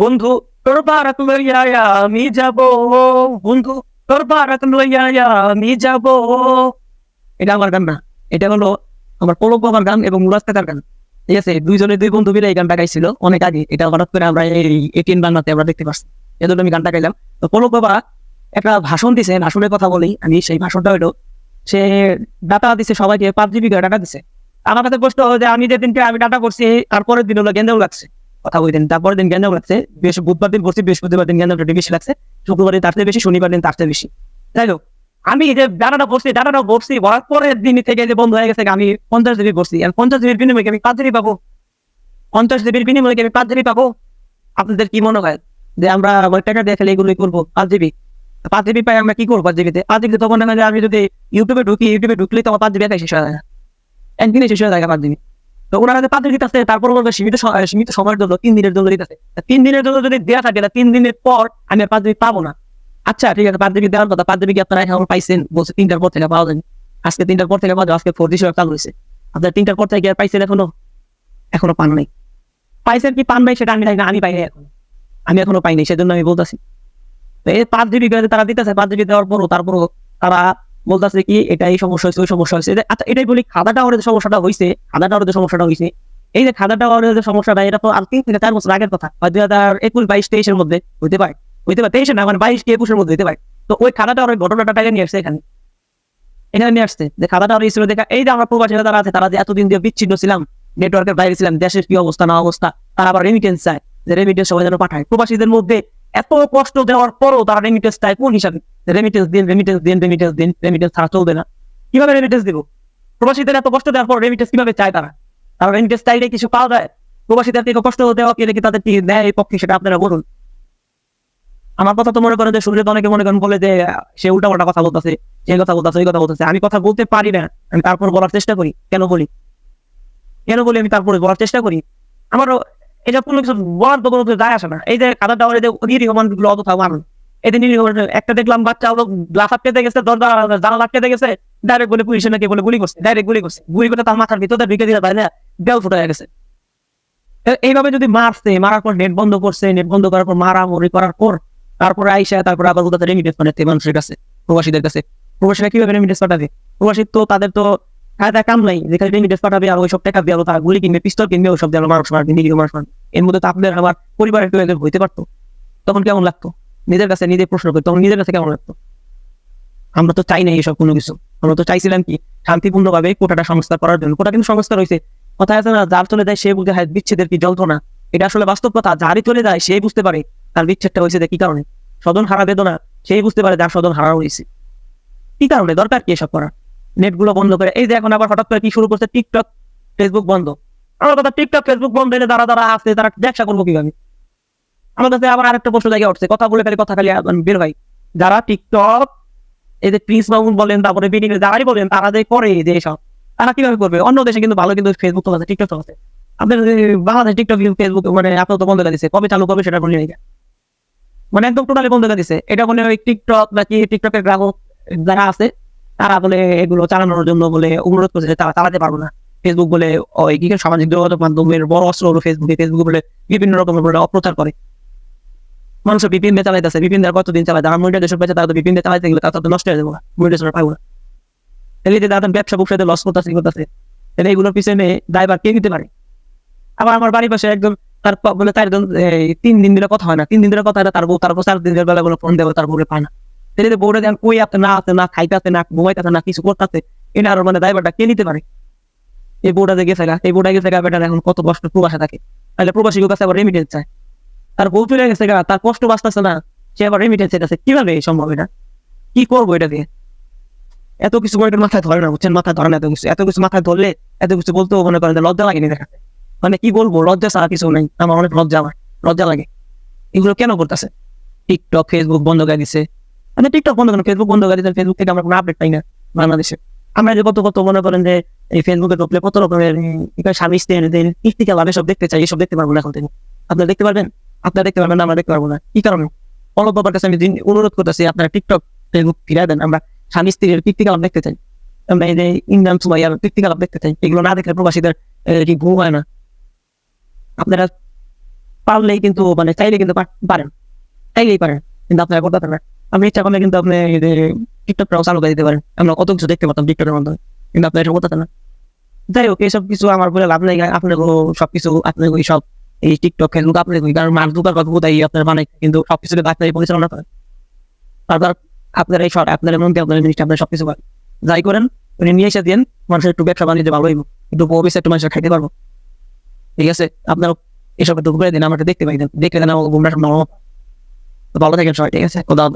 বন্ধু তোর বারাক লইয়া আমি যাব, বন্ধু তোর বারাক লইয়া আমি যাব। এটা আমার গান না, এটা হলো আমার পলক বাবার গান এবং মুরাদ কাকার গান। ঠিক আছে, দুই বন্ধু মিলে এই গানটা গাইছিল অনেক আগে। এটা হঠাৎ করে আমরা এই এটিএন বাংলাতে আমরা দেখতে পাচ্ছি, এজন্য আমি গানটা গাইলাম। তো পলক বাবা একটা ভাষণ দিছে, ভাষণের কথা বলি আমি। সেই ভাষণটা হলো, সে ডাটা দিছে সবাইকে, 5 GB ডাটা দিছে। আমার কাছে প্রশ্ন হলো যে আমি যেদিনকে আমি ডাটা করছি তারপরের দিন হলো গেন্দাও লাগছে কথা বলতেন, তারপরের দিন গেন্দাও লাগছে। বুধবার দিন করছি, বৃহস্পতিবার দিন গেন্দাটা বেশি লাগছে, শুক্রবার দিন তার চেয়ে বেশি, শনিবার দিন তার চেয়ে বেশি। যাই হোক, আমি যে ডাটাটা করছি হওয়ার পরের দিন থেকে যে বন্ধ হয়ে গেছে, আমি 50 GB করছি। আর 50 GB বিনিময়ে আমি 5 GB পাবো? 50 GB বিনিময়ে আমি 5 GB পাবো? আপনাদের কি মনে হয় যে আমরা টাকা দিয়ে খেলে এগুলোই করবো? 5 GB, 5 GB পাই, আমরা কি করবো 5 GB তে? 5 GB তখন আমি যদি ইউটিউবে ঢুকলে তো আমার 5 GB একাই শেষ হয়ে যায়, একদিনে শেষ হয়ে যায় 5 GB। তো ওনারা যে 5 GB দিতেছে, তারপর বলবে সীমিত সময়ের জন্য 3 দিনের জন্য দিতেছে। 3 দিনের জন্য যদি দেওয়া থাকে, 3 দিনের পর আমি আর 5 GB পাবো না। আচ্ছা ঠিক আছে, 5 GB দেওয়ার কথা, 5 GB কি আপনারা এখন পাইছেন? বলছে 3টার পর থেকে পাওয়া যায়নি। আজকে 3টার পর থেকে পাওয়া যায়, আজকে 4G সেবা চালু হয়েছে। আপনার 3টার পর থেকে আর পাইছেন? এখনো পান নাই। পাইছেন কি পান নাই সেটা আমি জানি না, আমি পাই নাই এখন, আমি এখনো পাইনি, সেজন্য আমি বলতেছি। তো এই 5 GB তারা দিতেছে, 5 GB দেওয়ার পরও তারপরও তারা বলতেছে কি এটা এই সমস্যা হয়েছে, ওই সমস্যা হয়েছে। আচ্ছা এটাই বলি, খাদা টাওয়ারের সমস্যাটা হয়েছে, এই যে খাদা টাওয়ারের যে সমস্যাটা, এটা তো আর 3 থেকে 4 বছর আগের কথা, 2021, 22, 23-এর মধ্যে হইতে পারে। 23 না, মানে 22-21-এর মধ্যে হইতে পারে। তো ওই খাদা টাওয়ারের ঘটনাটা টাইলে নিয়ে আসছে এখানে নিয়ে আসছে যে খাদা টাওয়ার ছিল দেখা। এই যে আমরা প্রবাসীরা যারা আছে, তারা যে এতদিন দিয়ে বিচ্ছিন্ন ছিলাম, নেটওয়ার্কের বাইরে ছিলাম, দেশের কি অবস্থা না অবস্থা, তারা আবার রেমিটেন্স চায়, যে রেমিটেন্স সবাই যেন পাঠায়। প্রবাসীদের মধ্যে এত কষ্ট দেওয়ার পরও তারা রেমিটেন্স চায় কোন হিসাবে? রেমিটেন্স দিন, রেমিটেন্স ছাড়া চলবে না। কিভাবে রেমিটেন্স দিব? প্রবাসীদের এত কষ্ট দেওয়ার পর রেমিটেন্স কিভাবে চায় তারা? তারা রেমিটেন্স চাইলে কিছু পাওয়া যায়? প্রবাসীদের থেকে কষ্ট দেওয়া কি দেখি তাদের কি দেয় এই পক্ষে, সেটা আপনারা বলুন। আমার কথা তো মনে করেন যে শরীরে অনেকে মনে করেন বলে যে সে উল্টা পাল্টা কথা বলতেছে, এই কথা বলতেছে, ওই কথা বলতেছে। আমি কথা বলতে পারি না, আমি তারপর বলার চেষ্টা করি। কেন বলি আমি তারপরে বলার চেষ্টা করি? আমারও এটা কোনো কিছু বলার তো কোনো যায় আসে না। এই যে খাদা টাওয়ারে যে নিরীহ মানুষগুলো অতথা মানুষ, এদের নিরীহ একটা দেখলাম বাচ্চা হলো গ্লাস আটকে গেছে, দরজা জানালা আটকে গেছে, ডাইরেক্ট বলে পুলিশে নাকি বলে গুলি করছে, গুলি করে তার মাথার ভিতরে ঢুকে দিয়ে পারে না, বেল ফুটে গেছে। এইভাবে যদি মারার পর নেট বন্ধ করছে, নেট বন্ধ করার পর মারামারি করার পর তারপরে আইসা তারপরে আবার কোথাও রেমিটেন্স পাঠাতে মানুষের কাছে, প্রবাসীদের কাছে। প্রবাসীরা কিভাবে রেমিটেন্স পাঠাবে? প্রবাসী তো তাদের তো কায়দা কাম নাই, যেখানে রেমিটেন্স পাঠাবে আর ওইসব টাকা দিয়ে তারা গুলি কিনবে, পিস্তল কিনবে, ওইসব দিয়ে মানুষ মারবে, নিরীহ মানুষ মারবে। এর মধ্যে তো আপনাদের আমার পরিবারের কেউ হইতে পারতো, তখন কেমন লাগতো? নিজের কাছে নিজে প্রশ্ন করি, তখন নিজের কাছে কেমন লাগতো? আমরা তো চাই না এইসব কোনো কিছু। আমরা তো চাইছিলাম কি শান্তিপূর্ণ ভাবে কোটাটা সংস্কার করার জন্য। কোটা কিন্তু সংস্কার হয়েছে, কথা আছে না, যার চলে যায় সে বুঝে হয় বিচ্ছেদের কি যন্ত্রণা। এটা আসলে বাস্তব কথা। যারই চলে যায় সেই বুঝতে পারে তার বিচ্ছেদটা হয়েছে কি কারণে। স্বজন হারা বেদনা সেই বুঝতে পারে যার স্বজন হারা হয়েছে কি কারণে। দরকার কি এসব করা? নেট গুলো বন্ধ করে এই যে এখন আবার হঠাৎ করে কি শুরু করছে, টিকটক ফেসবুক বন্ধ। আমার কথা, টিকটক ফেসবুক বন্ধ হলে যারা যারা আছে তারা ব্যবসা করবো কিভাবে? আমার কাছে আবার আরেকটা প্রশ্ন জায়গায় উঠছে, কথা বলে কথা খালি বের হয়। যারা টিকটক, এই যে প্রিন্স মামুন বলেন, তারপরে বিডিং যারাই বলেন, তারা যে করে যে এসব, তারা কিভাবে করবে? অন্য দেশে কিন্তু ভালো, কিন্তু ফেসবুক তো আছে, টিকটক তো আছে। আপনার বাংলাদেশ টিকটক ফেসবুক মানে আপনার তো বন্ধ করে দিচ্ছে, কবে চালু করবে সেটা বলে নেই, মানে একদম টোটালি বন্ধ করে দিচ্ছে। এটা বলে ওই টিকটক নাকি টিকটকের গ্রাহক যারা আছে তারা বলে এগুলো চালানোর জন্য বলে অনুরোধ করছে, তারা চালাতে পারবো না। ফেসবুক বলে ওই কি সামাজিক যোগাযোগ মাধ্যমের বড় অস্ত্র হলো ফেসবুক বলে বিভিন্ন রকমের বলে অপ্রচার করে। মানুষ বিপিন দিয়ে চালাইতেছে, বিপিন দেওয়ার কতদিন চালায়, যারা মনিটাইজেশন পেয়েছে তারা তো বিপিন দিয়ে চালাইতে গেলে তারা তো নষ্ট হয়ে যাবো, মনিটাইজেশন পাবো না। তাহলে যে তাদের ব্যবসা ব্যবসাতে লস করতেছে তাহলে এইগুলোর পিছনে ড্রাইভার কে দিতে পারে? আবার আমার বাড়ির পাশে একদম তার বলে তার 3 দিন ধরে কথা হয় না, 3 দিন ধরে কথা হয় না, তার বউ তারপর 4 দিনের বেলা বলে ফোন দেবো, তার বউরে পায় না। তাহলে বউরে দেন কই আপনি না আছে, না খাইতেছে, না ঘুমাইতেছে, না কিছু করতেছে, এটা আর মানে ড্রাইভারটা কে নিতে পারে? এই বউটা যে গেছে, এই বউটা গেছে বেটার এখন কত কষ্ট প্রবাসে থাকে, তাহলে প্রবাসীর কাছে আবার রেমিটেন্স চায়। তার বউ চলে গেছে, তার কষ্ট বাঁচতেছে না, সে আবার রেমিটেন্স চাইতেছে। কিভাবে সম্ভব? এটা কি করবো? এটা দিয়ে এত কিছু করে মাথায় ধরে না, বুঝছেন? মাথায় ধরে না এত কিছু মাথায় ধরলে এত কিছু বলতেও মনে করেন লজ্জা লাগেনি দেখাতে। মানে কি বলবো, লজ্জা ছাড়া কিছু নেই। আমার অনেক লজ্জা লাগে। এগুলো কেন করতেছে? টিকটক ফেসবুক বন্ধ করে দিচ্ছে, মানে টিকটক বন্ধ করেন, ফেসবুক বন্ধ করে দিচ্ছে। ফেসবুক থেকে আমরা কোনো আপডেট পাই না বাংলাদেশে। আমরা যে কত মনে করেন যে এই ফেসবুকে ঢুকলে কত রকমের স্বামী স্ত্রী ইস্তিকাল সব দেখতে চাই, এসব দেখতে পারবো না এখন থেকে। আপনারা দেখতে পারবেন না, আমরা দেখতে পারবো না। কি কারণে? অলক বাবার কাছে আমি অনুরোধ করতেছি, আপনারা টিকটক ফেসবুক ফিরিয়ে দেন। আমরা স্বামী স্ত্রীর কীর্তিকাল দেখতে চাই, আমরা এই যে ইন্ডিয়ান সুমাইয়ার কীর্তিকাল দেখতে চাই। এগুলো না দেখলে প্রবাসীদের কি ঘুম হয় না? আপনারা পারলেই কিন্তু মানে চাইলে কিন্তু পারেন, চাইলেই পারেন, কিন্তু আপনারা করতে পারেন। আপনি ইচ্ছা করলে কিন্তু আপনি টিকটকটাও চালু করে দিতে পারেন। আমরা কত কিছু দেখতে পারতাম টিকটকের মাধ্যমে, কিন্তু আপনার এটা করতে না। যাই হোক, এইসব কিছু আমার বলে লাভ নাই। আপনার সবকিছু আপনার ওই সব এই টিকটক ফেসবুক আপনার কারণ মাছ দুটার কথা কোথায় আপনার মানে কিন্তু সবকিছুকে আপনার পরিচালনা করেন। তারপর আপনার এই সব আপনার মধ্যে আপনার জিনিসটা আপনার সবকিছু করেন, যাই করেন উনি নিয়ে এসে দিন, মানুষের একটু ব্যবসা বাণিজ্য ভালো হইব, একটু ভবিষ্যৎ একটু মানুষের খাইতে পারবো। ঠিক আছে, আপনার এসব একটু করে দিন, আমার দেখতে পাই দেন, দেখে দেন আমার গুমরা সব ভালো থাকেন সবাই। ঠিক আছে, খোদা হাফেজ।